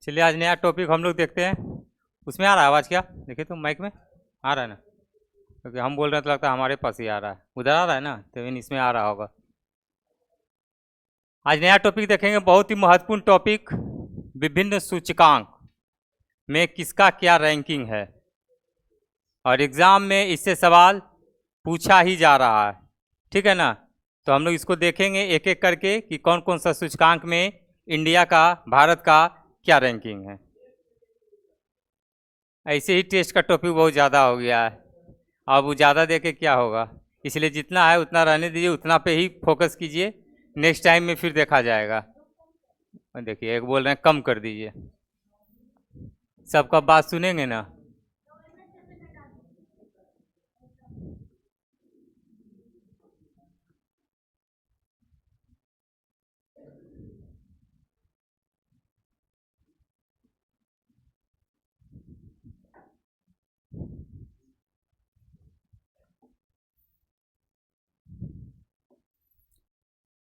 चलिए आज नया टॉपिक हम लोग देखते हैं। उसमें आ रहा है आवाज़ क्या? देखिए तो माइक में आ रहा है ना, क्योंकि हम बोल रहे हैं तो लगता है हमारे पास ही आ रहा है, उधर आ रहा है ना, तो इसमें आ रहा होगा। आज नया टॉपिक देखेंगे, बहुत ही महत्वपूर्ण टॉपिक, विभिन्न सूचकांक में किसका क्या रैंकिंग है, और एग्ज़ाम में इससे सवाल पूछा ही जा रहा है, ठीक है ना। तो हम लोग इसको देखेंगे एक एक करके कि कौन कौन सा सूचकांक में इंडिया का, भारत का क्या रैंकिंग है। ऐसे ही टेस्ट का टॉपिक बहुत ज़्यादा हो गया है, अब वो ज़्यादा दे के क्या होगा, इसलिए जितना है उतना रहने दीजिए, उतना पे ही फोकस कीजिए, नेक्स्ट टाइम में फिर देखा जाएगा। देखिए एक बोल रहे हैं कम कर दीजिए, सबका बात सुनेंगे ना।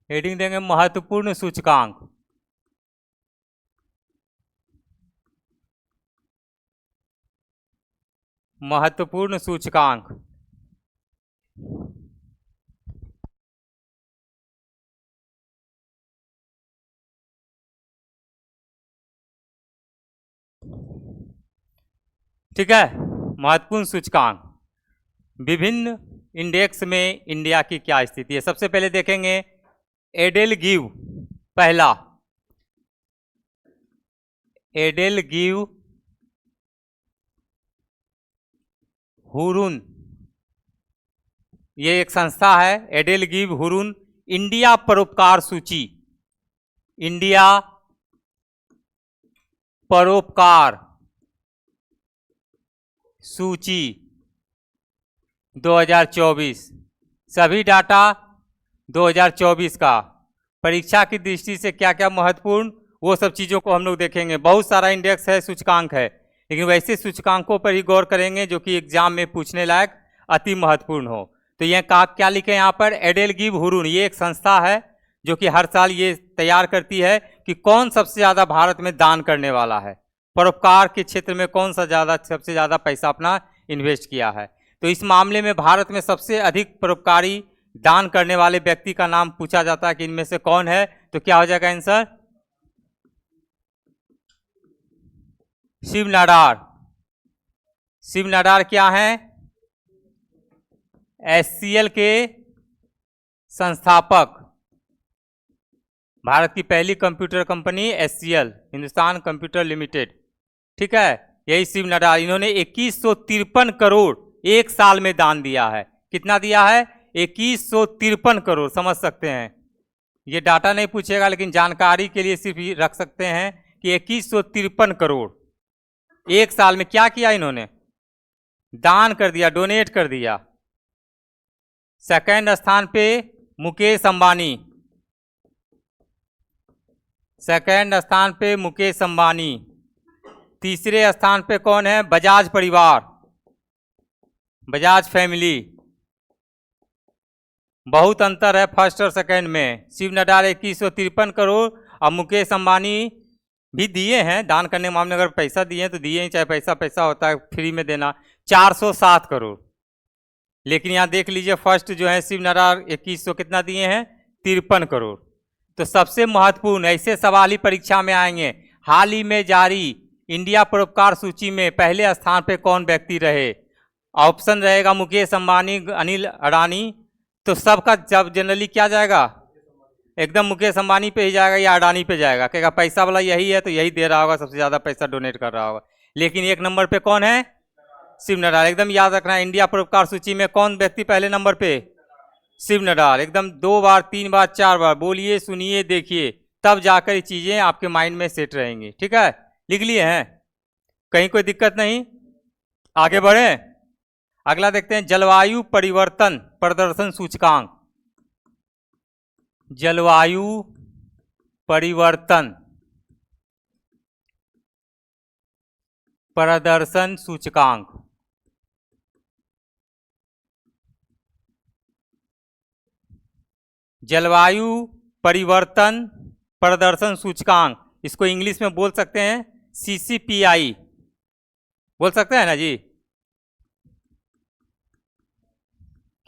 हेडिंग देंगे महत्वपूर्ण सूचकांक। महत्वपूर्ण सूचकांक ठीक है। महत्वपूर्ण सूचकांक, विभिन्न इंडेक्स में इंडिया की क्या स्थिति है। सबसे पहले देखेंगे एडेलगिव, पहला एडेलगिव हुरुन, ये एक संस्था है, एडेलगिव हुरुन इंडिया परोपकार सूची, इंडिया परोपकार सूची 2024, सभी डाटा 2024 का। परीक्षा की दृष्टि से क्या क्या महत्वपूर्ण, वो सब चीज़ों को हम लोग देखेंगे। बहुत सारा इंडेक्स है, सूचकांक है, लेकिन वैसे सूचकांकों पर ही गौर करेंगे जो कि एग्जाम में पूछने लायक अति महत्वपूर्ण हो। तो यह क्या लिखे यहाँ पर, एडेलगिव हुरुन, ये एक संस्था है जो कि हर साल ये तैयार करती है कि कौन सबसे ज़्यादा भारत में दान करने वाला है, परोपकार के क्षेत्र में कौन सा सबसे ज़्यादा पैसा अपना इन्वेस्ट किया है। तो इस मामले में भारत में सबसे अधिक परोपकारी दान करने वाले व्यक्ति का नाम पूछा जाता है कि इनमें से कौन है, तो क्या हो जाएगा आंसर, शिव नाडार। शिव नाडार क्या है, एचसीएल के संस्थापक, भारत की पहली computer company HCL, Hindustan computer limited, ठीक है, यही शिव नाडार। इन्होंने 2153 करोड़ एक साल में दान दिया है। कितना दिया है, 2153 करोड़, समझ सकते हैं। ये डाटा नहीं पूछेगा, लेकिन जानकारी के लिए सिर्फ रख सकते हैं कि 2153 करोड़ एक साल में क्या किया इन्होंने, दान कर दिया, डोनेट कर दिया। सेकंड स्थान पे मुकेश अंबानी, सेकंड स्थान पे मुकेश अंबानी। तीसरे स्थान पे कौन है, बजाज परिवार, बजाज फैमिली। बहुत अंतर है फर्स्ट और सेकंड में। शिव नाडार 2153 करोड़, और मुकेश अंबानी भी दिए हैं दान करने के मामले में, अगर पैसा दिए हैं तो दिए ही, चाहे पैसा होता है फ्री में देना, 407 करोड़। लेकिन यहाँ देख लीजिए फर्स्ट जो है शिव नाडार 2100 कितना दिए हैं, 53 करोड़। तो सबसे महत्वपूर्ण, ऐसे सवाल ही परीक्षा में आएंगे। हाल ही में जारी इंडिया परोपकार सूची में पहले स्थान पे कौन व्यक्ति रहे, ऑप्शन रहेगा मुकेश अंबानी, अनिल अडानी। तो सबका जब जनरली क्या जाएगा, एकदम मुकेश अंबानी पे ही जाएगा या अडानी पे जाएगा, कहेगा पैसा वाला यही है तो यही दे रहा होगा, सबसे ज़्यादा पैसा डोनेट कर रहा होगा। लेकिन एक नंबर पे कौन है, शिव नाडार। एकदम याद रखना है, इंडिया परोपकार सूची में कौन व्यक्ति पहले नंबर पे, शिव नाडार। एकदम 2 बार 3 बार 4 बार बोलिए, सुनिए, देखिए, तब जाकर ये चीज़ें आपके माइंड में सेट रहेंगी, ठीक है। लिख लिए हैं, कहीं कोई दिक्कत नहीं, आगे बढ़े। अगला देखते हैं, जलवायु परिवर्तन प्रदर्शन सूचकांक, जलवायु परिवर्तन प्रदर्शन सूचकांक। जलवायु परिवर्तन प्रदर्शन सूचकांक, इसको इंग्लिश में बोल सकते हैं CCPI बोल सकते हैं ना जी?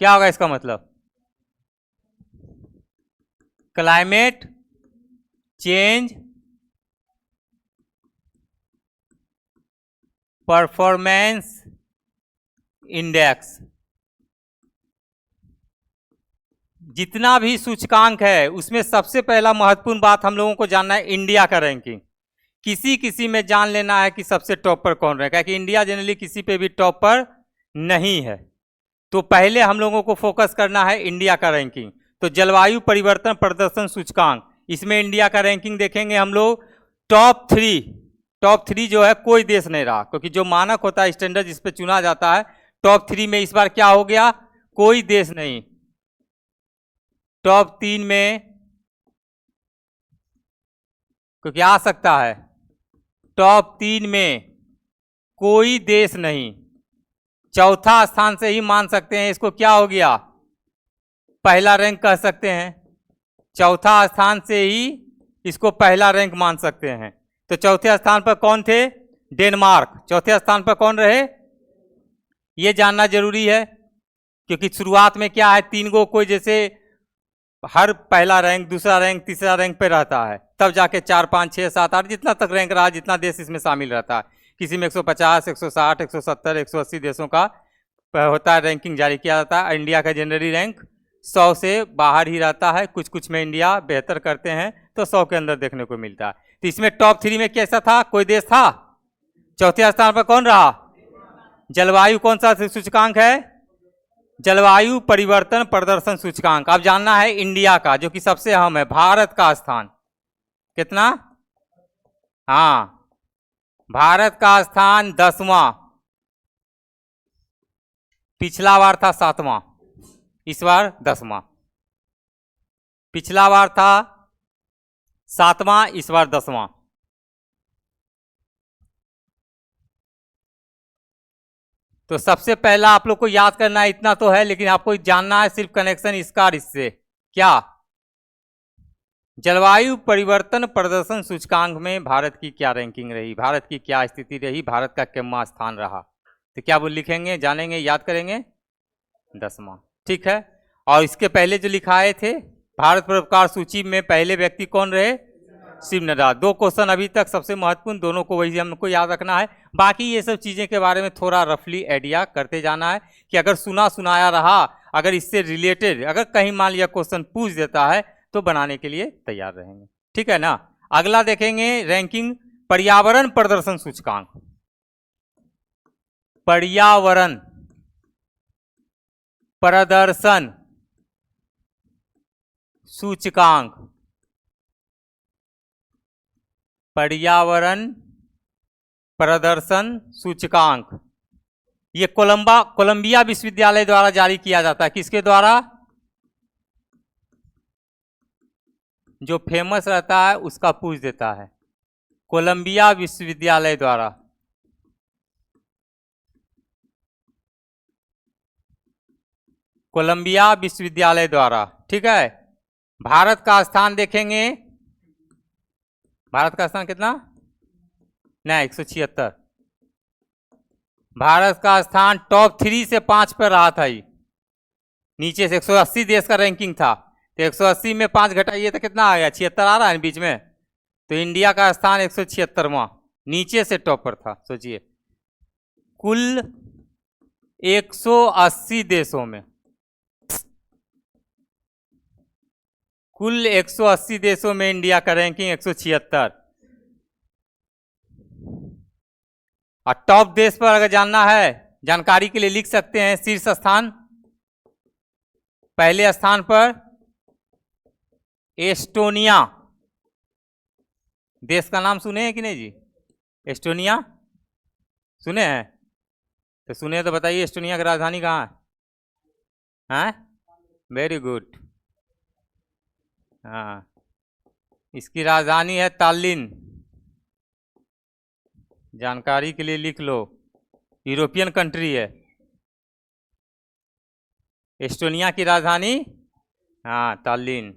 क्या होगा इसका मतलब? Climate change performance index. जितना भी सूचकांक है उसमें सबसे पहला महत्वपूर्ण बात हम लोगों को जानना है इंडिया का रैंकिंग। किसी किसी में जान लेना है कि सबसे टॉप पर कौन रहेगा, कि इंडिया जनरली किसी पे भी टॉप पर नहीं है। तो पहले हम लोगों को फोकस करना है इंडिया का रैंकिंग। तो जलवायु परिवर्तन प्रदर्शन सूचकांक, इसमें इंडिया का रैंकिंग देखेंगे हम लोग। टॉप थ्री जो है कोई देश नहीं रहा, क्योंकि जो मानक होता है स्टैंडर्ड जिस पे चुना जाता है, टॉप 3 में इस बार क्या हो गया? कोई देश नहीं। टॉप 3 में क्योंकि आ सकता है, टॉप 3 में कोई देश नहीं। चौथा स्थान से ही मान सकते हैं इसको, क्या हो गया? पहला रैंक कह सकते हैं। चौथा स्थान से ही इसको पहला रैंक मान सकते हैं। तो चौथे स्थान पर कौन थे? डेनमार्क। चौथे स्थान पर कौन रहे? ये जानना जरूरी है, क्योंकि शुरुआत में क्या है, 3 गो कोई जैसे हर पहला रैंक, दूसरा रैंक, तीसरा रैंक पे रहता है, तब जाके 4, 5, 6, 7, 8 जितना तक रैंक रहा, जितना देश इसमें शामिल रहता है। किसी में 150, 160, 170, 180 देशों का होता है, रैंकिंग जारी किया जाता है। इंडिया का जनरली रैंक 100 से बाहर ही रहता है। कुछ कुछ में इंडिया बेहतर करते हैं तो 100 के अंदर देखने को मिलता है। तो इसमें टॉप 3 में कैसा था? कोई देश था? चौथे स्थान पर कौन रहा? जलवायु कौन सा सूचकांक है? जलवायु परिवर्तन प्रदर्शन सूचकांक। अब जानना है इंडिया का, जो कि सबसे अहम है, भारत का स्थान कितना? हाँ, भारत का स्थान 10वां। पिछला बार था 7वां, इस बार 10वां। पिछला बार था 7वां, इस बार 10वां। तो सबसे पहला आप लोग को याद करना है, इतना तो है, लेकिन आपको जानना है सिर्फ कनेक्शन इसका और इससे। क्या? जलवायु परिवर्तन प्रदर्शन सूचकांक में भारत की क्या रैंकिंग रही, भारत की क्या स्थिति रही, भारत का कितना स्थान रहा? तो क्या वो लिखेंगे, जानेंगे, याद करेंगे? 10वां। ठीक है। और इसके पहले जो लिखाए थे, भारत परोपकार सूची में पहले व्यक्ति कौन रहे? शिव नड्डा। 2 क्वेश्चन अभी तक सबसे महत्वपूर्ण, दोनों को वही हमको याद रखना है। बाकी ये सब चीजें के बारे में थोड़ा रफली आइडिया करते जाना है, कि अगर सुना सुनाया रहा, अगर इससे रिलेटेड अगर कहीं मान लिया क्वेश्चन पूछ देता है तो बनाने के लिए तैयार रहेंगे। ठीक है ना? अगला देखेंगे रैंकिंग पर्यावरण प्रदर्शन सूचकांक। पर्यावरण प्रदर्शन सूचकांक। पर्यावरण प्रदर्शन सूचकांक ये कोलंबिया विश्वविद्यालय द्वारा जारी किया जाता है। किसके द्वारा? जो फेमस रहता है उसका पूछ देता है। कोलंबिया विश्वविद्यालय द्वारा। कोलंबिया विश्वविद्यालय द्वारा। ठीक है। भारत का स्थान देखेंगे, भारत का स्थान कितना? नहीं, 176। भारत का स्थान टॉप 3 से 5 पर रहा था। नीचे से 180 देश का रैंकिंग था, तो 180 में 5 घटाइए तो कितना आ गया? 76 आ रहा है बीच में। तो इंडिया का स्थान 176वां, नीचे से टॉप पर था। सोचिए, कुल 180 देशों में, कुल 180 देशों में इंडिया का रैंकिंग 176। और टॉप देश पर अगर जानना है, जानकारी के लिए लिख सकते हैं शीर्ष स्थान। पहले स्थान पर एस्टोनिया, देश का नाम सुने हैं कि नहीं जी? एस्टोनिया सुने हैं? तो सुने तो बताइए, एस्टोनिया की राजधानी कहाँ है? हैं? Very good. हाँ, इसकी राजधानी है तालिन। जानकारी के लिए लिख लो, यूरोपियन कंट्री है एस्टोनिया की राजधानी। हाँ, तालिन।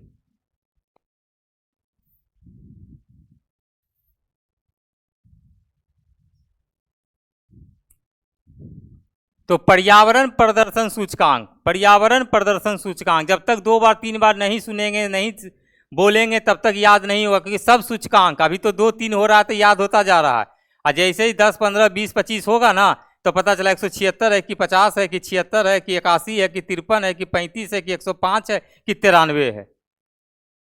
तो पर्यावरण प्रदर्शन सूचकांक जब तक 2 बार 3 बार नहीं सुनेंगे, नहीं बोलेंगे, तब तक याद नहीं होगा, क्योंकि सब सूचकांक अभी तो 2 3 हो रहा है तो याद होता जा रहा है। और जैसे ही 10 15 20 25 होगा ना, तो पता चला 176 है कि 50 है कि 76 है कि 81 है कि 53 है कि 35 है कि 105 है कि 93 है।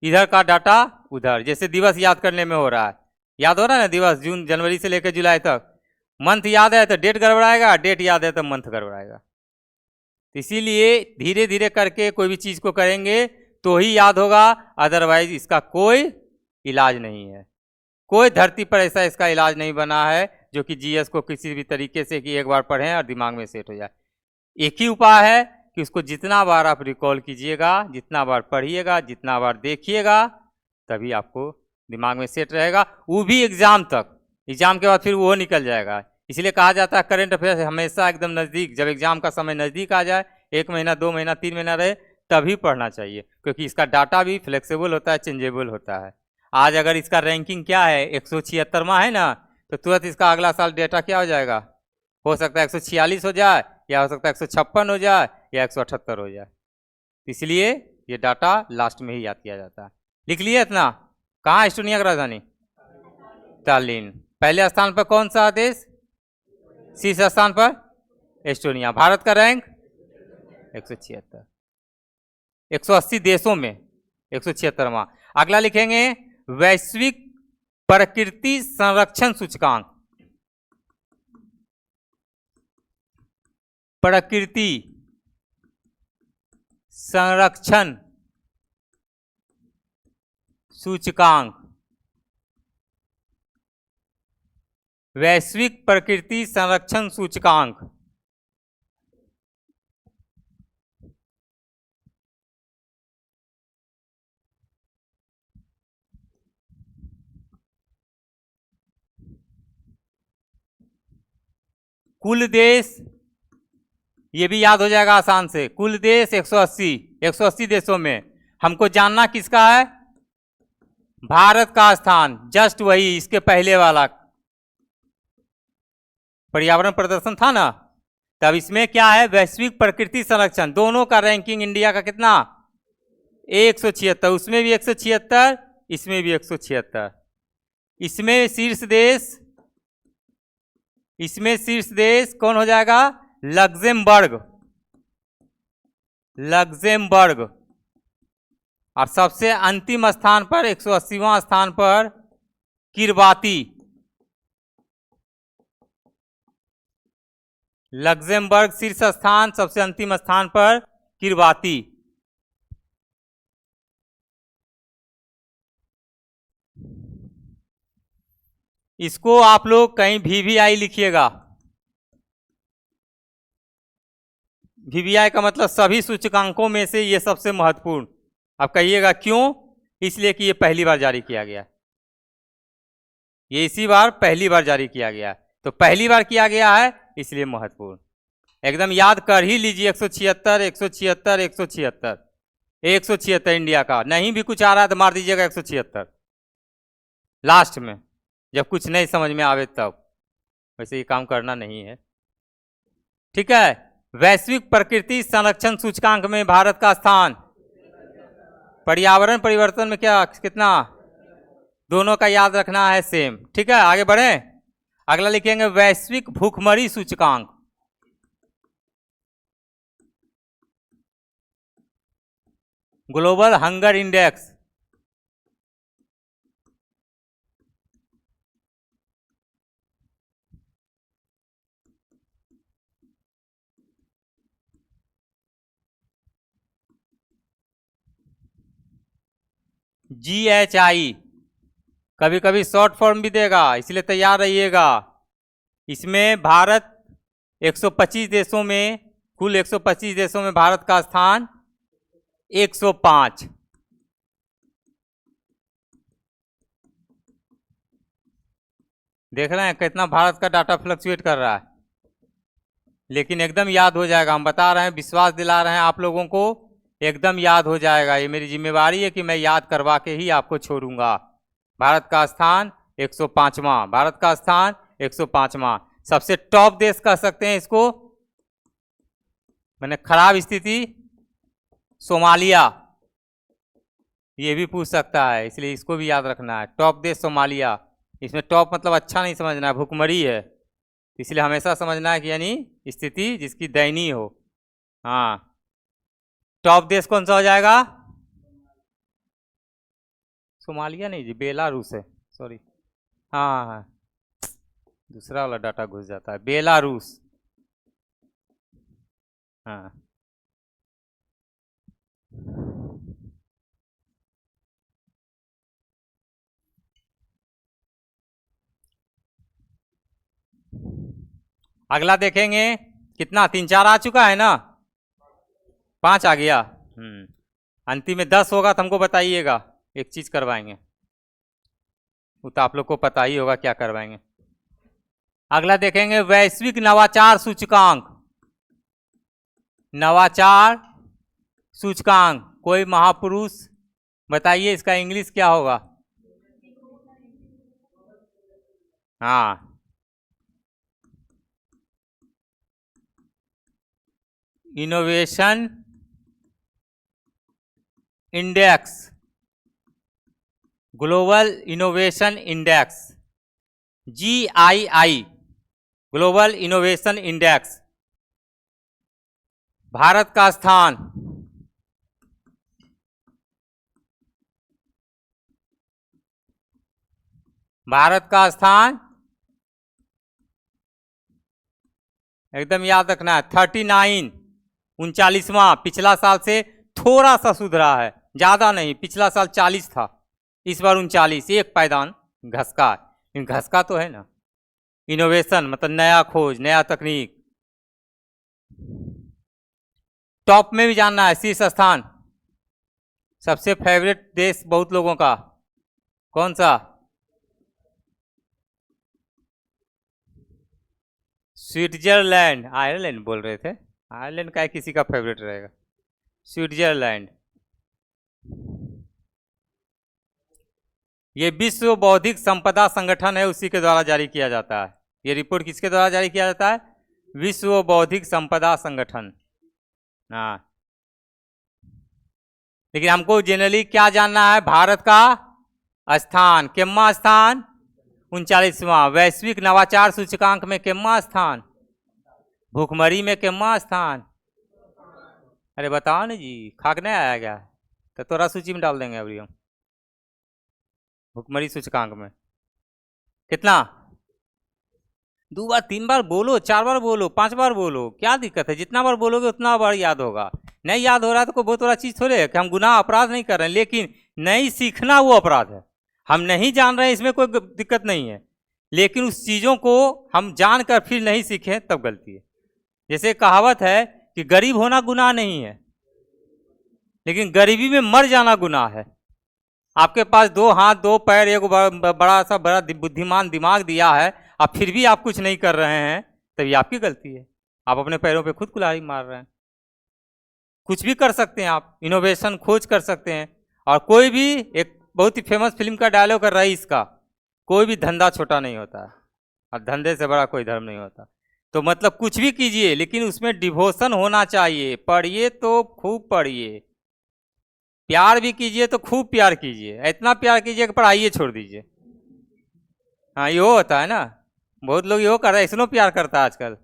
इधर का डाटा उधर, जैसे दिवस याद करने में हो रहा है, याद हो रहा है ना, दिवस जून जनवरी से लेकर जुलाई तक। मंथ याद है तो डेट गड़बड़ाएगा, डेट याद है तो मंथ गड़बड़ाएगा। इसीलिए धीरे धीरे करके कोई भी चीज को करेंगे तो ही याद होगा, अदरवाइज इसका कोई इलाज नहीं है। कोई धरती पर ऐसा इसका इलाज नहीं बना है जो कि जीएस को किसी भी तरीके से कि एक बार पढ़ें और दिमाग में सेट हो जाए। एक ही उपाय है कि उसको जितना बार आप रिकॉल कीजिएगा, जितना बार पढ़िएगा, जितना बार देखिएगा, तभी आपको दिमाग में सेट रहेगा, वो भी एग्जाम तक। एग्जाम के बाद फिर वो निकल जाएगा। इसलिए कहा जाता है करंट अफेयर्स हमेशा एकदम नज़दीक, जब एग्जाम का समय नज़दीक आ जाए, 1 महीना 2 महीना 3 महीना रहे, तभी पढ़ना चाहिए, क्योंकि इसका डाटा भी फ्लेक्सिबल होता है, चेंजेबल होता है। आज अगर इसका रैंकिंग क्या है, 176वां है ना, तो तुरंत इसका अगला साल डेटा क्या हो जाएगा, हो सकता है 146 हो जाए, या हो सकता है 156 हो जाए, या 178 हो जाए। इसलिए ये डाटा लास्ट में ही याद किया जाता है। लिख लिए इतना। कहाँ एस्टोनिया की राजधानी? तालिन। पहले स्थान पर कौन सा देश? शीर्ष स्थान पर एस्टोनिया। भारत का रैंक 176, 180 देशों में 176वां। अगला लिखेंगे वैश्विक प्रकृति संरक्षण सूचकांक। प्रकृति संरक्षण सूचकांक, वैश्विक प्रकृति संरक्षण सूचकांक। कुल देश, ये भी याद हो जाएगा आसान से, कुल देश 180 देशों में हमको जानना किसका है? भारत का स्थान। जस्ट वही इसके पहले वाला पर्यावरण प्रदर्शन था ना, तब इसमें क्या है? वैश्विक प्रकृति संरक्षण। दोनों का रैंकिंग इंडिया का कितना? 176। उसमें भी 176, इसमें भी 176। इसमें शीर्ष देश कौन हो जाएगा? लग्जेमबर्ग। और सबसे अंतिम स्थान पर 180वां स्थान पर किरबाती। लग्जेमबर्ग शीर्ष स्थान, सबसे अंतिम स्थान पर किरबाती। इसको आप लोग कहीं VVI लिखिएगा। VVI का मतलब सभी सूचकांकों में से ये सबसे महत्वपूर्ण। अब कहिएगा क्यों? इसलिए कि ये पहली बार जारी किया गया, ये इसी बार पहली बार जारी किया गया, तो पहली बार किया गया है इसलिए महत्वपूर्ण। एकदम याद कर ही लीजिए 176 176 176 176 इंडिया का। नहीं भी कुछ आ रहा है तो मार दीजिएगा 176 लास्ट में, जब कुछ नहीं समझ में आवे तब। वैसे ये काम करना नहीं है, ठीक है। वैश्विक प्रकृति संरक्षण सूचकांक में भारत का स्थान। पर्यावरण परिवर्तन में क्या कितना? दोनों का याद रखना है सेम, ठीक है। आगे बढ़े, अगला लिखेंगे वैश्विक भूखमरी सूचकांक। Global hunger index. GHI, कभी कभी शॉर्ट फॉर्म भी देगा, इसलिए तैयार रहिएगा। इसमें भारत 125 देशों में, कुल 125 देशों में भारत का स्थान 105। देख रहे हैं कितना भारत का डाटा फ्लक्चुएट कर रहा है, लेकिन एकदम याद हो जाएगा। हम बता रहे हैं, विश्वास दिला रहे हैं आप लोगों को, एकदम याद हो जाएगा। ये मेरी जिम्मेवारी है कि मैं याद करवा के ही आपको छोड़ूंगा। भारत का स्थान 105वां, भारत का स्थान 105वां। सबसे टॉप देश कह सकते हैं इसको, मैंने खराब स्थिति सोमालिया, ये भी पूछ सकता है, इसलिए इसको भी याद रखना है। टॉप देश सोमालिया, इसमें टॉप मतलब अच्छा नहीं समझना है, भुखमरी है, इसलिए हमेशा समझना है कि यानी स्थिति जिसकी दयनीय हो। हाँ, टॉप देश कौन सा हो जाएगा? सोमालिया नहीं जी, बेलारूस है, सॉरी। हाँ हाँ, दूसरा वाला डाटा घुस जाता है, बेलारूस। हाँ, अगला देखेंगे, कितना 3-4 आ चुका है ना, 5 आ गया। अंतिम में 10 होगा तो हमको बताइएगा, एक चीज करवाएंगे, वो तो आप लोग को पता ही होगा क्या करवाएंगे। अगला देखेंगे वैश्विक नवाचार सूचकांक। नवाचार सूचकांक, कोई महापुरुष बताइए इसका इंग्लिश क्या होगा? हाँ, innovation index, global innovation index, GII, global innovation index. Bharat का स्थान, भारत का स्थान एकदम याद रखना है, 39, 39वां। पिछला साल से थोड़ा सा सुधरा है, ज्यादा नहीं, पिछला साल 40 था, इस बार 39, एक पायदान घसका, घसका तो है ना। इनोवेशन मतलब नया खोज, नया तकनीक। टॉप में भी जानना है, शीर्ष स्थान, सबसे फेवरेट देश बहुत लोगों का कौन सा? स्विट्जरलैंड, आयरलैंड बोल रहे थे, आयरलैंड का किसी का फेवरेट रहेगा, स्विट्जरलैंड। ये विश्व बौद्धिक संपदा संगठन है, उसी के द्वारा जारी किया जाता है। ये रिपोर्ट किसके द्वारा जारी किया जाता है? विश्व बौद्धिक संपदा संगठन। हाँ, लेकिन हमको जनरली क्या जानना है? भारत का स्थान, केम्मा स्थान? 39वां। वैश्विक नवाचार सूचकांक में केम्मा स्थान? भूखमरी में केम्मा स्थान? अरे बताओ ना जी, खाक नहीं आया क्या? तो तोरा सूची में डाल देंगे अभी हम, भूखमरी सूचकांक में कितना? 2 बार 3 बार बोलो, 4 बार बोलो, 5 बार बोलो, क्या दिक्कत है? जितना बार बोलोगे उतना बार याद होगा। नहीं याद हो रहा है तो कोई बहुत बड़ा चीज़ थोड़े है कि हम गुनाह अपराध नहीं कर रहे हैं, लेकिन नहीं सीखना वो अपराध है। हम नहीं जान रहे हैं, इसमें कोई दिक्कत नहीं है, लेकिन उस चीज़ों को हम जानकर फिर नहीं सीखें तब गलती है। जैसे कहावत है कि गरीब होना गुनाह नहीं है, लेकिन गरीबी में मर जाना गुनाह है। आपके पास 2 हाथ 2 पैर, एक बड़ा सा बड़ा बुद्धिमान दिमाग दिया है, अब फिर भी आप कुछ नहीं कर रहे हैं, तब ये आपकी गलती है। आप अपने पैरों पे खुद कुल्हाड़ी मार रहे हैं। कुछ भी कर सकते हैं आप, इनोवेशन खोज कर सकते हैं। और कोई भी, एक बहुत ही फेमस फिल्म का डायलॉग है रईस का, कोई भी धंधा छोटा नहीं होता है और धंधे से बड़ा कोई धर्म नहीं होता। तो मतलब कुछ भी कीजिए, लेकिन उसमें डिवोशन होना चाहिए। पढ़िए तो खूब पढ़िए, प्यार भी कीजिए तो खूब प्यार कीजिए, इतना प्यार कीजिए कि पढ़ाइए छोड़ दीजिए। हाँ, यो होता है ना, बहुत लोग यो कर रहे हैं, इसनो प्यार करता है आजकल।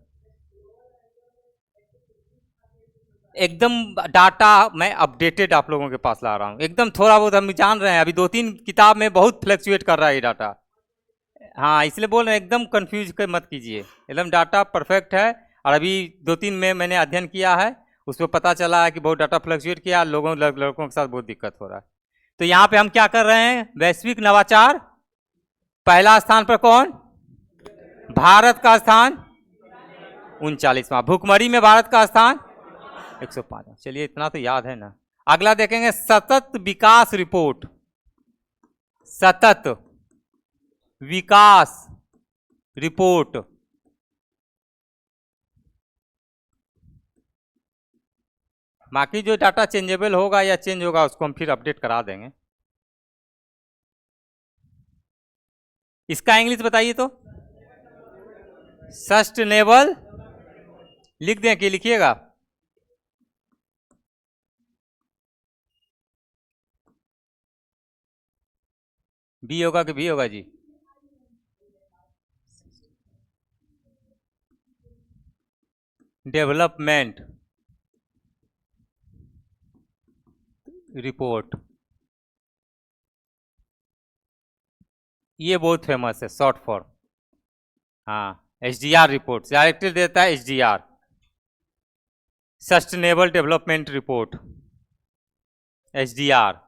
एकदम डाटा मैं अपडेटेड आप लोगों के पास ला रहा हूँ, एकदम थोड़ा बहुत हम जान रहे हैं, अभी 2-3 किताब में बहुत फ्लक्चुएट कर रहा है ये डाटा। हाँ, इसलिए बोल रहे हैं एकदम कंफ्यूज मत कीजिए, एकदम डाटा परफेक्ट है। और अभी 2-3 में मैंने अध्ययन किया है, उसमें पता चला है कि बहुत डाटा फ्लक्चुएट किया, लड़कों के साथ बहुत दिक्कत हो रहा है। तो यहाँ पे हम क्या कर रहे हैं? वैश्विक नवाचार, पहला स्थान पर कौन? भारत का स्थान 39वां। भूखमरी में भारत का स्थान 105। चलिए इतना तो याद है ना। अगला देखेंगे सतत विकास रिपोर्ट, सतत विकास रिपोर्ट। बाकी जो डाटा चेंजेबल होगा या चेंज होगा उसको हम फिर अपडेट करा देंगे। इसका इंग्लिश बताइए तो। सस्टेनेबल लिख दें कि लिखिएगा? बी होगा कि भी होगा जी? डेवलपमेंट रिपोर्ट, ये बहुत फेमस है शॉर्ट फॉर। हाँ, एचडीआर रिपोर्ट डायरेक्टली देता है HDR, sustainable development report, HDR.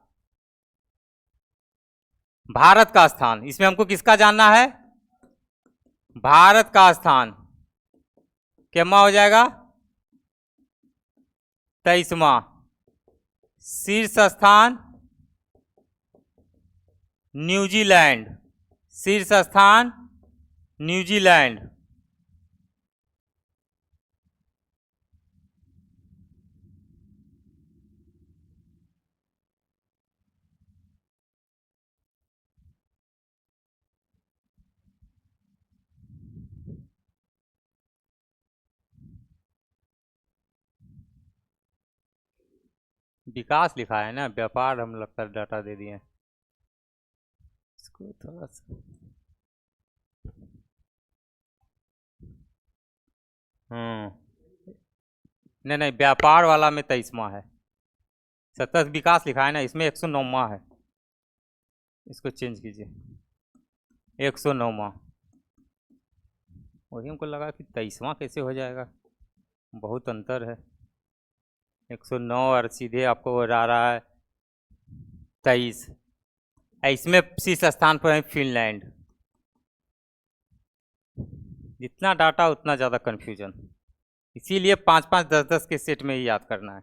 Bharat का स्थान, इसमें हमको किसका जानना है? भारत का स्थान क्या हो जाएगा? 23वां। शीर्ष स्थान न्यूजीलैंड, शीर्ष स्थान न्यूजीलैंड। विकास लिखा है ना, व्यापार हम लगता है डाटा दे दिए। इसको थोड़ा सा नहीं नहीं, व्यापार वाला में 23वां है। सतत विकास लिखा है ना, इसमें 109वां है। इसको चेंज कीजिए, 109वां। वही हमको लगा कि 23वां कैसे हो जाएगा, बहुत अंतर है। 109 और सीधे आपको वो आ रहा है 23। इसमें शीर्ष स्थान पर है फिनलैंड। जितना डाटा उतना ज़्यादा कन्फ्यूजन, इसीलिए 5-5, 10-10 के सेट में ही याद करना है।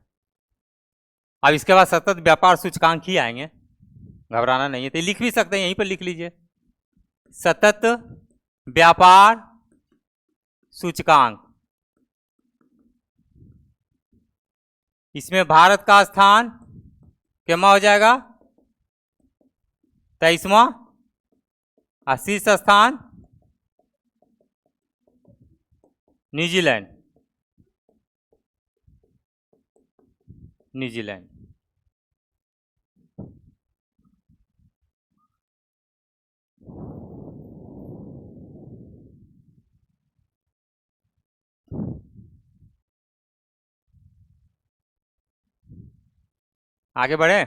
अब इसके बाद सतत व्यापार सूचकांक ही आएंगे, घबराना नहीं है। तो लिख भी सकते हैं, यहीं पर लिख लीजिए, सतत व्यापार सूचकांक। इसमें भारत का स्थान क्या हो जाएगा? 23वां। और शीर्ष स्थान न्यूजीलैंड, न्यूजीलैंड। आगे बढ़े।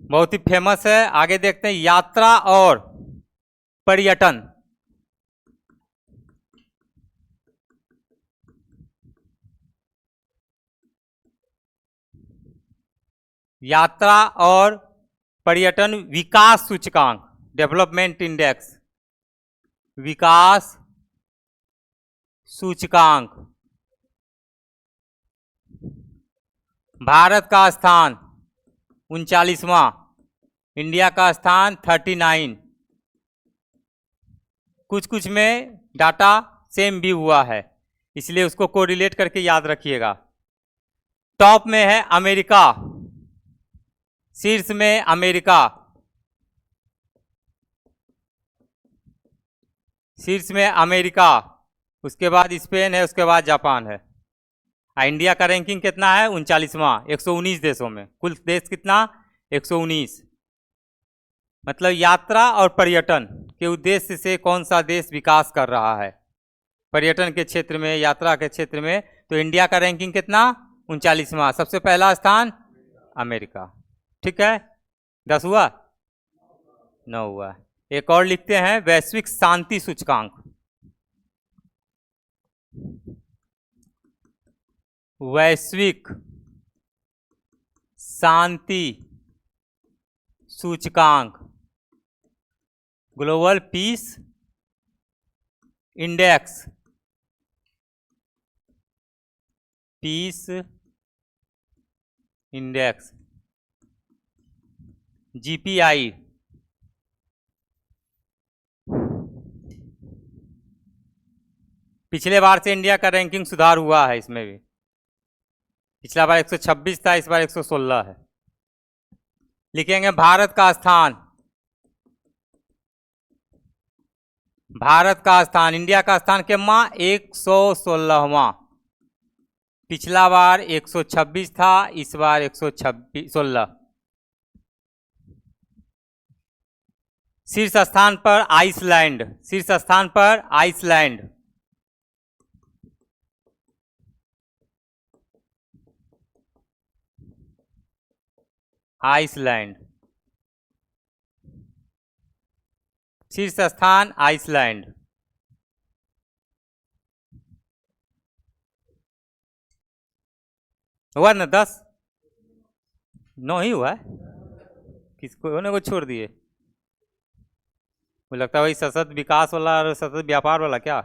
बहुत ही फेमस है। आगे देखते हैं, यात्रा और पर्यटन। यात्रा और पर्यटन विकास सूचकांक, डेवलपमेंट इंडेक्स, विकास सूचकांक। भारत का स्थान 39वां, इंडिया का स्थान 39। कुछ कुछ में डाटा सेम भी हुआ है, इसलिए उसको कोरिलेट करके याद रखिएगा। टॉप में है अमेरिका, शीर्ष में अमेरिका, शीर्ष में अमेरिका, उसके बाद स्पेन है, उसके बाद जापान है। इंडिया का रैंकिंग कितना है? 39वां, 119 देशों में। कुल देश कितना? 119। मतलब यात्रा और पर्यटन के उद्देश्य से कौन सा देश विकास कर रहा है पर्यटन के क्षेत्र में, यात्रा के क्षेत्र में, तो इंडिया का रैंकिंग कितना? 39वां। सबसे पहला स्थान अमेरिका। ठीक है, 10 हुआ? 9 हुआ। एक और लिखते हैं, वैश्विक शांति सूचकांक। वैश्विक शांति सूचकांक, global peace index, peace index, GPI. पिछले बार से इंडिया का रैंकिंग सुधार हुआ है, इसमें भी पिछला बार 126 था, इस बार 116 है। लिखेंगे भारत का स्थान, भारत का स्थान, इंडिया का स्थान कितना? 116वां। पिछला बार 126 था, इस बार 116। शीर्ष स्थान पर आइसलैंड, शीर्ष स्थान पर आइसलैंड। आइसलैंड, शीर्ष स्थान आइसलैंड। हुआ ना 10? 9 ही हुआ है, किसको होने को छोड़ दिए? मुझे लगता है वही सतत विकास वाला और सतत व्यापार वाला, क्या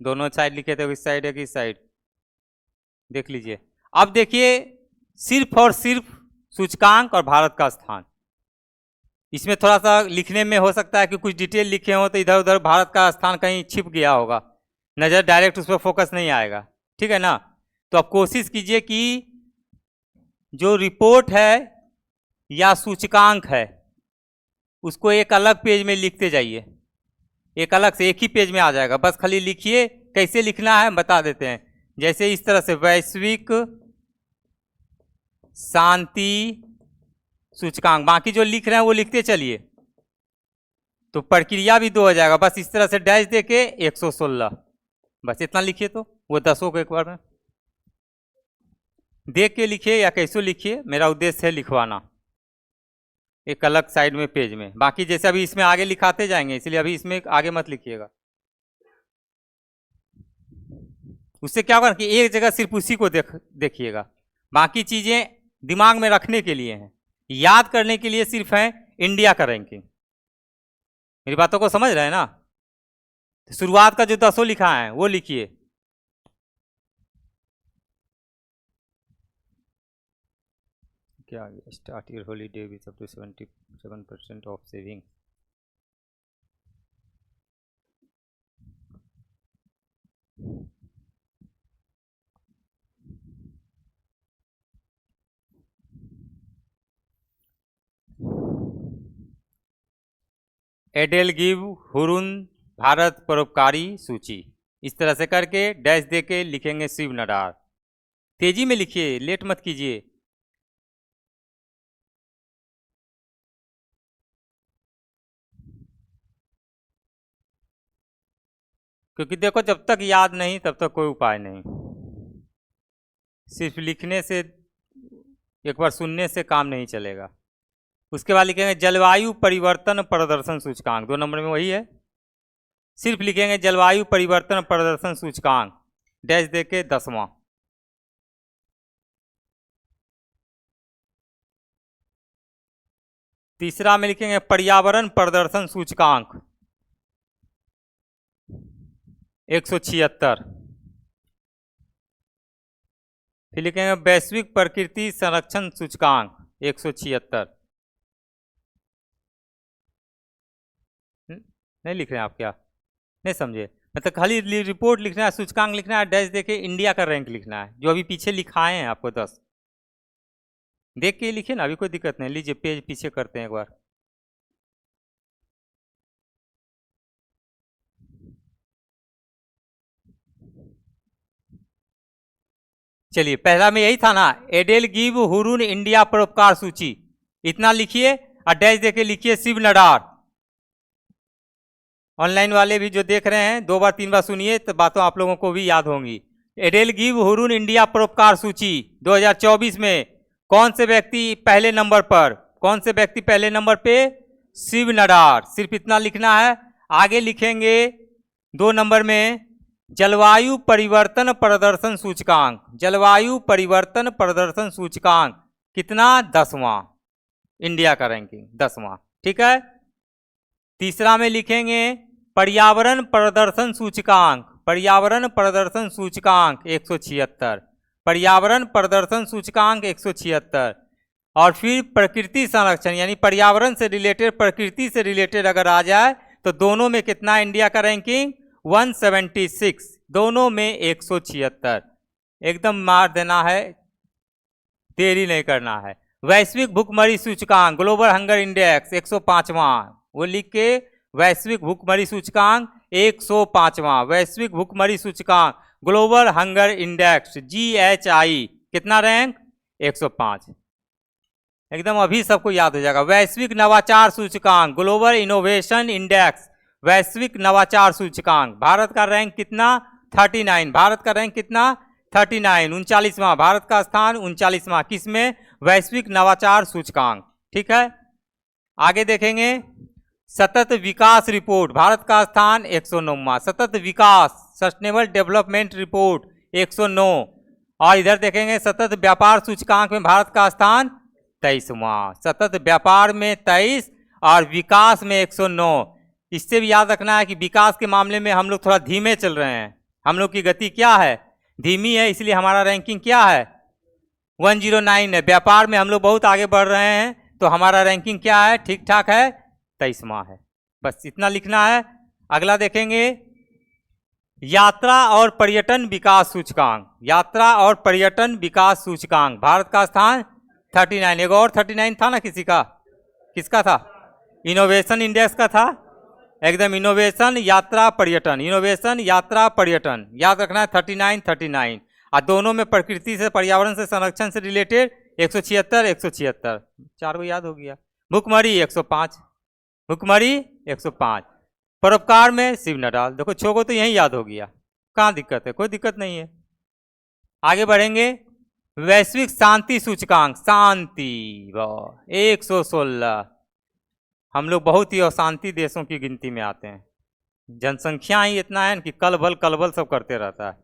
दोनों साइड लिखे थे, इस साइड है कि इस साइड, देख लीजिए। अब देखिए सिर्फ और सिर्फ सूचकांक और भारत का स्थान। इसमें थोड़ा सा लिखने में हो सकता है कि कुछ डिटेल लिखे हो तो इधर उधर भारत का स्थान कहीं छिप गया होगा, नज़र डायरेक्ट उस पर फोकस नहीं आएगा, ठीक है ना। तो आप कोशिश कीजिए कि जो रिपोर्ट है या सूचकांक है उसको एक अलग पेज में लिखते जाइए, एक अलग से, एक ही पेज में आ जाएगा, बस खाली लिखिए। कैसे लिखना है बता देते हैं, जैसे इस तरह से वैश्विक शांति सूचकांक, बाकी जो लिख रहे हैं वो लिखते चलिए, तो प्रक्रिया भी 2 हो जाएगा। बस इस तरह से डैश दे के 116, बस इतना लिखिए, तो वो 10 को एक बार में देख के लिखिए या कैसे लिखिए, मेरा उद्देश्य है लिखवाना एक अलग साइड में पेज में। बाकी जैसे अभी इसमें आगे लिखाते जाएंगे, इसलिए अभी इसमें आगे मत लिखिएगा। उससे क्या होगा कि एक जगह सिर्फ उसी को देखिएगा, बाकी चीजें दिमाग में रखने के लिए हैं, याद करने के लिए सिर्फ है इंडिया का रैंकिंग। मेरी बातों को समझ रहे हैं ना? शुरुआत का जो 10 लिखा है वो लिखिए। क्या start your holiday with up to 77% off saving. EdelGive Hurun Bharat परोपकारी सूची, इस तरह से करके डैश दे के लिखेंगे शिव नडार। तेजी में लिखिए, लेट मत कीजिए। क्योंकि देखो जब तक याद नहीं तब तक कोई उपाय नहीं, सिर्फ लिखने से, एक बार सुनने से काम नहीं चलेगा। उसके बाद लिखेंगे जलवायु परिवर्तन प्रदर्शन सूचकांक, 2 नंबर में वही है, सिर्फ लिखेंगे जलवायु परिवर्तन प्रदर्शन सूचकांक, डैश दे के 10वां। तीसरा में लिखेंगे पर्यावरण प्रदर्शन सूचकांक 176। फिर लिखेंगे वैश्विक प्रकृति संरक्षण सूचकांक 176। नहीं लिख रहे हैं आप? क्या नहीं समझे? मतलब खाली रिपोर्ट लिखना है, सूचकांक लिखना है, डैश देके इंडिया का रैंक लिखना है, जो अभी पीछे लिखाए हैं आपको 10, देख के लिखिए ना, अभी कोई दिक्कत नहीं। लीजिए पेज पीछे करते हैं एक बार। चलिए पहला में यही था ना, एडेल गिव हुरुन इंडिया परोपकार सूची, इतना लिखिए और डैश देके लिखिए शिव नडार। ऑनलाइन वाले भी जो देख रहे हैं 2 बार 3 बार सुनिए तो बातों आप लोगों को भी याद होंगी। एडेल गिव हुरुन इंडिया परोपकार सूची 2024 में कौन से व्यक्ति पहले नंबर पर, कौन से व्यक्ति पहले नंबर पे? शिव नडार, सिर्फ इतना लिखना है। आगे लिखेंगे 2 नंबर में जलवायु परिवर्तन प्रदर्शन सूचकांक, जलवायु परिवर्तन प्रदर्शन सूचकांक कितना? 10वां, इंडिया का रैंकिंग 10वां, ठीक है। तीसरा में लिखेंगे पर्यावरण प्रदर्शन सूचकांक, पर्यावरण प्रदर्शन सूचकांक 176, पर्यावरण प्रदर्शन सूचकांक 176। और फिर प्रकृति संरक्षण यानी पर्यावरण से रिलेटेड, प्रकृति से रिलेटेड अगर आ जाए तो दोनों में कितना इंडिया का रैंकिंग? 176, दोनों में 176, एकदम मार देना है, देरी नहीं करना है। वैश्विक भूखमरी सूचकांक ग्लोबल हंगर इंडेक्स 105वां, वो लिख के वैश्विक भूखमरी सूचकांक 105वां, वैश्विक भूखमरी सूचकांक ग्लोबल हंगर इंडेक्स GHI कितना रैंक? 105। एकदम अभी सबको याद हो जाएगा। वैश्विक नवाचार सूचकांक ग्लोबल इनोवेशन इंडेक्स, वैश्विक नवाचार सूचकांक, भारत का रैंक कितना? 39। भारत का रैंक कितना? 39, 39वां। भारत का स्थान 39वां किसमें? वैश्विक नवाचार सूचकांक। ठीक है, आगे देखेंगे सतत विकास रिपोर्ट, भारत का स्थान 109वां। सतत विकास सस्टेनेबल डेवलपमेंट रिपोर्ट 109। और इधर देखेंगे सतत व्यापार सूचकांक में भारत का स्थान 23वां। सतत व्यापार में 23 और विकास में 109। इससे भी याद रखना है कि विकास के मामले में हम लोग थोड़ा धीमे चल रहे हैं, हम लोग की गति क्या है? धीमी है, इसलिए हमारा रैंकिंग क्या है? 109 है। व्यापार में हम लोग बहुत आगे बढ़ रहे हैं, तो हमारा रैंकिंग क्या है? ठीक ठाक है, 23वां है। बस इतना लिखना है। अगला देखेंगे यात्रा और पर्यटन विकास सूचकांक, यात्रा और पर्यटन विकास सूचकांक, भारत का स्थान 39। एक और 39 था ना किसी का, किसका था? इनोवेशन इंडेक्स का था। एकदम इनोवेशन यात्रा पर्यटन, इनोवेशन यात्रा पर्यटन, याद रखना है 39। और दोनों में प्रकृति से, पर्यावरण से, संरक्षण से रिलेटेड 176। चार को याद हो गया। भुखमरी 105, भुखमरी 105। परोपकार में शिव नडाल, देखो छो को तो यही याद हो गया, कहाँ दिक्कत है? कोई दिक्कत नहीं है। आगे बढ़ेंगे वैश्विक शांति सूचकांक, शांति 116। हम लोग बहुत ही अशांति देशों की गिनती में आते हैं। जनसंख्या ही इतना है कि कलबल सब करते रहता है,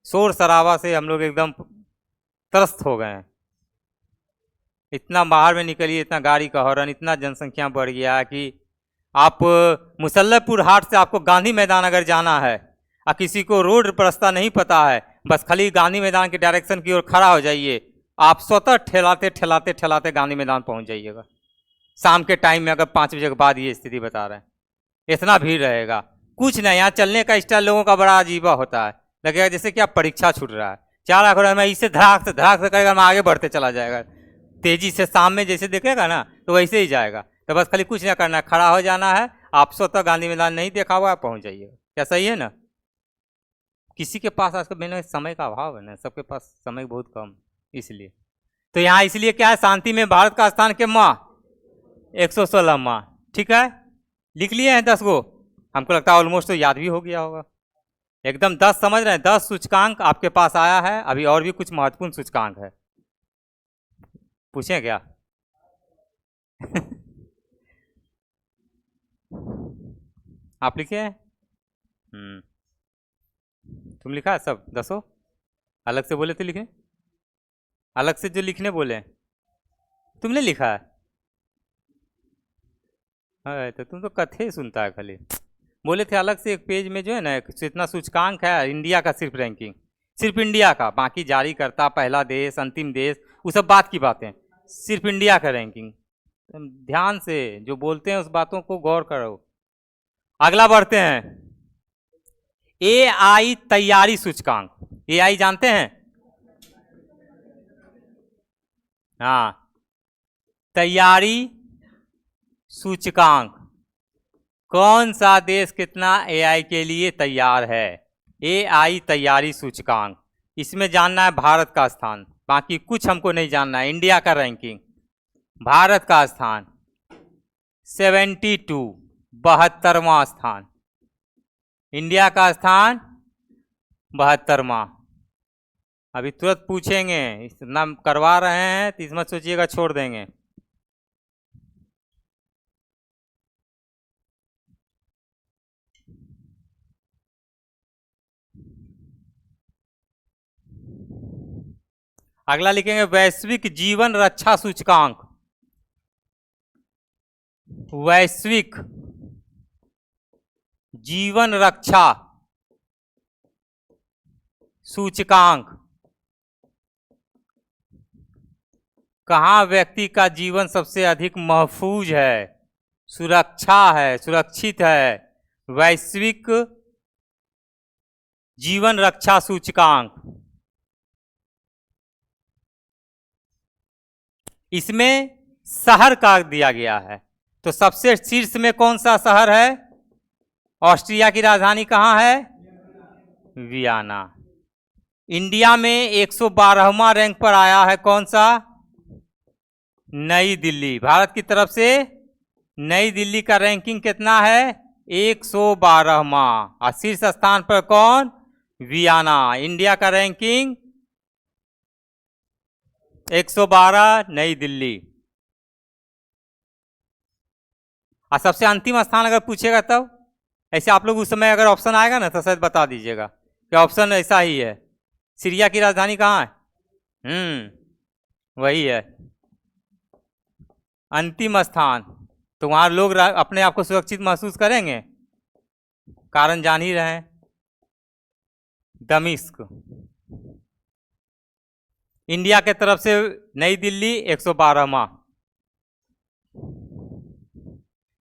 शोर शराबा से हम लोग एकदम त्रस्त हो गए हैं। इतना बाहर में निकलिए, इतना गाड़ी का हॉर्न, इतना जनसंख्या बढ़ गया है कि आप मुसल्लपुर हाट से आपको गांधी मैदान अगर जाना है और किसी को रोड रास्ता नहीं पता है, बस खाली गांधी मैदान के डायरेक्शन की ओर खड़ा हो जाइए, आप स्वतः ठेलाते गांधी मैदान पहुंच जाइएगा। शाम के टाइम में अगर 5 बजे के बाद ये स्थिति बता रहे हैं, इतना भीड़ रहेगा। कुछ नहीं, यहाँ चलने का स्टाइल लोगों का बड़ा अजीबा होता है, लगेगा जैसे कि आप परीक्षा छूट रहा है। 4 लाख में इससे धड़ाक से करेगा, मैं आगे बढ़ते चला जाएगा तेजी से। शाम में जैसे देखेगा ना तो वैसे ही जाएगा। तो बस खाली कुछ ना करना है, खड़ा हो जाना है। आप स्वतः गांधी मैदान नहीं देखा हुआ, आप पहुँच जाइएगा। क्या सही है ना? किसी के पास आजकल मैंने समय का अभाव है ना, सबके पास समय बहुत कम, इसलिए तो यहाँ इसलिए क्या है, शांति में भारत का स्थान के माँ 116वां। ठीक है, लिख लिए हैं 10 गो। हमको लगता है ऑलमोस्ट तो याद भी हो गया होगा। एकदम 10 समझ रहे हैं, 10 सूचकांक आपके पास आया है। अभी और भी कुछ महत्वपूर्ण सूचकांक है, पूछें क्या? आप लिखे हैं? तुम लिखा है सब 10? अलग से बोले थे लिखे, अलग से जो लिखने बोले तुमने लिखा है? तो तुम तो कथे ही सुनता है खाली। बोले थे अलग से एक पेज में जो है ना इतना सूचकांक है, इंडिया का सिर्फ रैंकिंग, सिर्फ इंडिया का, बाकी जारी करता पहला देश, अंतिम देश, वो सब बात की बातें, सिर्फ इंडिया का रैंकिंग। ध्यान से जो बोलते हैं उस बातों को गौर करो। अगला बढ़ते हैं, AI तैयारी सूचकांक। AI जानते हैं? हाँ, तैयारी सूचकांक, कौन सा देश कितना AI के लिए तैयार है? AI तैयारी सूचकांक, इसमें जानना है भारत का स्थान, बाकी कुछ हमको नहीं जानना है। इंडिया का रैंकिंग, भारत का स्थान 72, 72वां स्थान, इंडिया का स्थान 72वां। अभी तुरंत पूछेंगे, इतना करवा रहे हैं तो इसमें सोचिएगा छोड़ देंगे। अगला लिखेंगे वैश्विक जीवन रक्षा सूचकांक, वैश्विक जीवन रक्षा सूचकांक, कहाँ व्यक्ति का जीवन सबसे अधिक महफूज है, सुरक्षा है, सुरक्षित है? वैश्विक जीवन रक्षा सूचकांक, इसमें शहर का दिया गया है। तो सबसे शीर्ष में कौन सा शहर है? ऑस्ट्रिया की राजधानी कहाँ है? वियना। इंडिया में 112वां रैंक पर आया है कौन सा? नई दिल्ली। भारत की तरफ से नई दिल्ली का रैंकिंग कितना है? 112वां। और शीर्ष स्थान पर कौन? वियना। इंडिया का रैंकिंग 112, नई दिल्ली। और सबसे अंतिम स्थान अगर पूछेगा तब ऐसे आप लोग उस समय अगर ऑप्शन आएगा ना तो शायद बता दीजिएगा कि ऑप्शन ऐसा ही है। सीरिया की राजधानी कहाँ है? वही है अंतिम स्थान। तो वहां लोग अपने आप को सुरक्षित महसूस करेंगे, कारण जान ही रहे हैं, दमिश्क। इंडिया के तरफ से नई दिल्ली 112वां।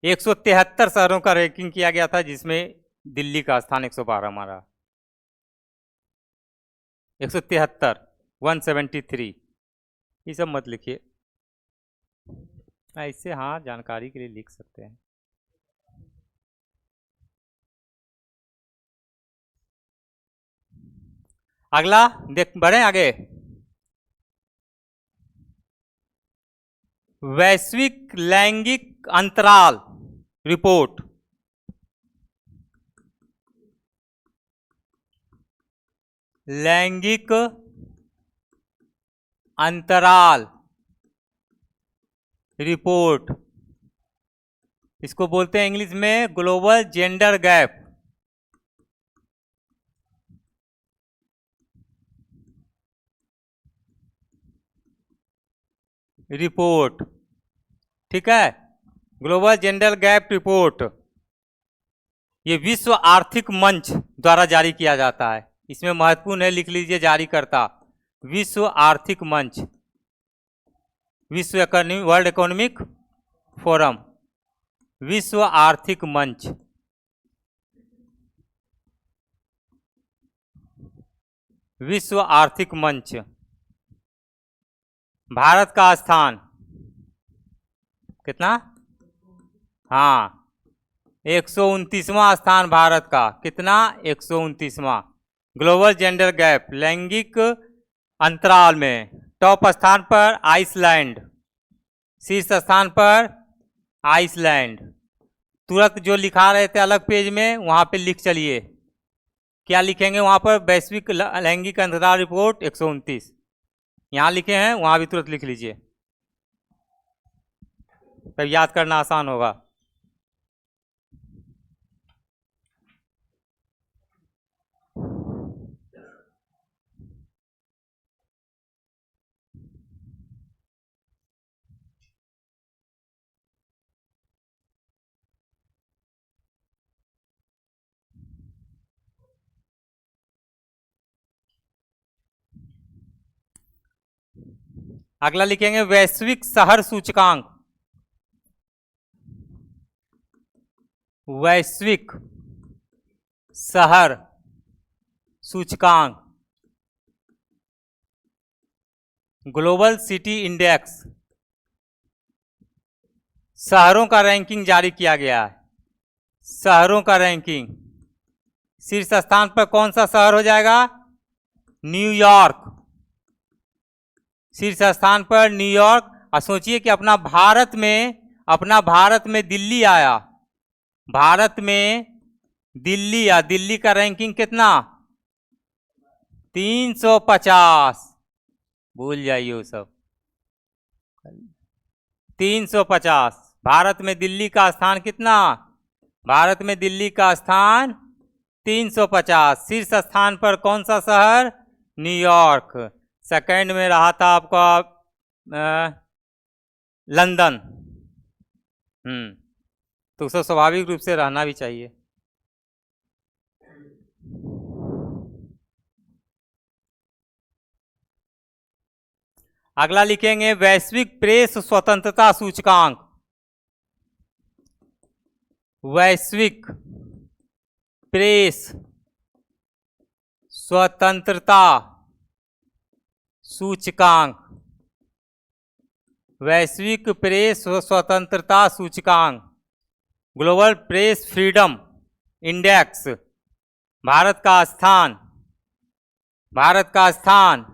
173 शहरों का रैंकिंग किया गया था जिसमें दिल्ली का स्थान 112वां रहा। 173, 173। ये सब मत लिखिए ऐसे, हाँ जानकारी के लिए लिख सकते हैं। अगला देख बढ़े आगे। वैश्विक लैंगिक अंतराल रिपोर्ट। लैंगिक अंतराल रिपोर्ट, इसको बोलते हैं इंग्लिश में ग्लोबल जेंडर गैप रिपोर्ट। ठीक है, ग्लोबल जेंडर गैप रिपोर्ट ये विश्व आर्थिक मंच द्वारा जारी किया जाता है। इसमें महत्वपूर्ण है, लिख लीजिए जारीकर्ता विश्व आर्थिक मंच, वर्ल्ड इकोनॉमिक फोरम, विश्व आर्थिक मंच। विश्व आर्थिक मंच। भारत का स्थान कितना? हाँ 129वां स्थान भारत का। कितना? 129वां। ग्लोबल जेंडर गैप लैंगिक अंतराल में टॉप स्थान पर आइसलैंड, शीर्ष स्थान पर आइसलैंड। तुरंत जो लिखा रहे थे अलग पेज में वहां पे लिख चलिए, क्या लिखेंगे वहां पर? वैश्विक लैंगिक अंतराल रिपोर्ट 129 यहां लिखे हैं, वहां भी तुरंत लिख लीजिए, तब याद करना आसान होगा। अगला लिखेंगे वैश्विक शहर सूचकांक। वैश्विक शहर सूचकांक, ग्लोबल सिटी इंडेक्स। शहरों का रैंकिंग जारी किया गया है। शहरों का रैंकिंग, शीर्ष स्थान पर कौन सा शहर हो जाएगा? न्यूयॉर्क। शीर्ष स्थान पर न्यूयॉर्क। और सोचिए कि अपना भारत में दिल्ली आया। भारत में दिल्ली या दिल्ली का रैंकिंग कितना? 350। भूल जाइए वो सब। 350। भारत में दिल्ली का स्थान कितना? भारत में दिल्ली का स्थान 350। शीर्ष स्थान पर कौन सा शहर? न्यूयॉर्क। सेकंड में रहा था आपका लंदन। तो उसको स्वाभाविक रूप से रहना भी चाहिए। अगला लिखेंगे वैश्विक प्रेस स्वतंत्रता सूचकांक। वैश्विक प्रेस स्वतंत्रता सूचकांक। वैश्विक प्रेस स्वतंत्रता सूचकांक, global press freedom index. Bharat का स्थान भारत का स्थान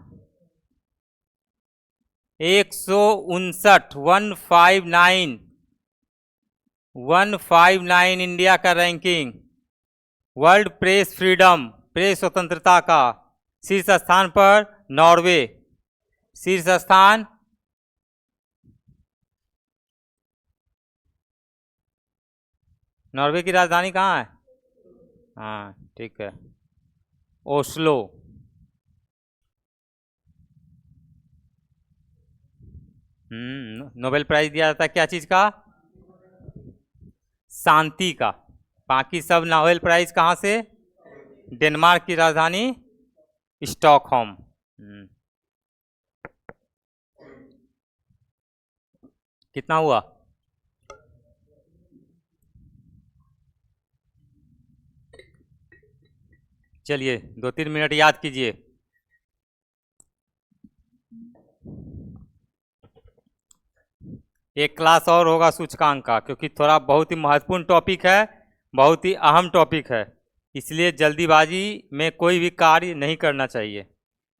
159, 159 इंडिया का ranking. World press freedom, press स्वतंत्रता का शीर्ष स्थान पर नॉर्वे। शीर्ष स्थान नॉर्वे की राजधानी कहाँ है? हाँ ठीक है, ओस्लो। नोबेल प्राइज दिया जाता है क्या चीज का? शांति का। बाकी सब नोबेल प्राइज कहाँ से? डेनमार्क की राजधानी स्टॉकहोम। कितना हुआ? चलिए 2-3 मिनट याद कीजिए। एक क्लास और होगा सूचकांक का, क्योंकि थोड़ा बहुत ही महत्वपूर्ण टॉपिक है, बहुत ही अहम टॉपिक है, इसलिए जल्दीबाजी में कोई भी कार्य नहीं करना चाहिए।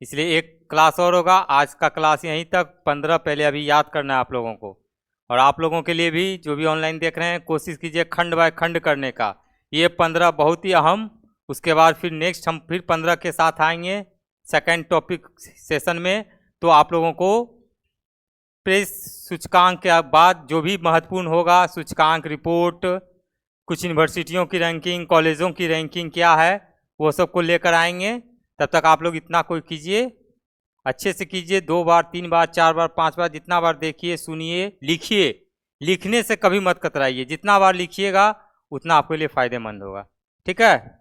इसलिए एक क्लास और होगा। आज का क्लास यहीं तक। 15 पहले अभी याद करना है आप लोगों को। और आप लोगों के लिए भी जो भी ऑनलाइन देख रहे हैं, कोशिश कीजिए खंड बाय खंड करने का। ये 15 बहुत ही अहम। उसके बाद फिर नेक्स्ट हम फिर 15 के साथ आएंगे सेकंड टॉपिक सेशन में। तो आप लोगों को प्रेस सूचकांक के बाद जो भी महत्वपूर्ण होगा, सूचकांक रिपोर्ट, कुछ यूनिवर्सिटियों की रैंकिंग, कॉलेजों की रैंकिंग क्या है, वो सब को लेकर आएंगे। तब तक आप लोग इतना कोई कीजिए, अच्छे से कीजिए। 2 बार 3 बार 4 बार 5 बार जितना बार देखिए, सुनिए, लिखिए। लिखने से कभी मत कतराइए। जितना बार लिखिएगा उतना आपके लिए फ़ायदेमंद होगा। ठीक है।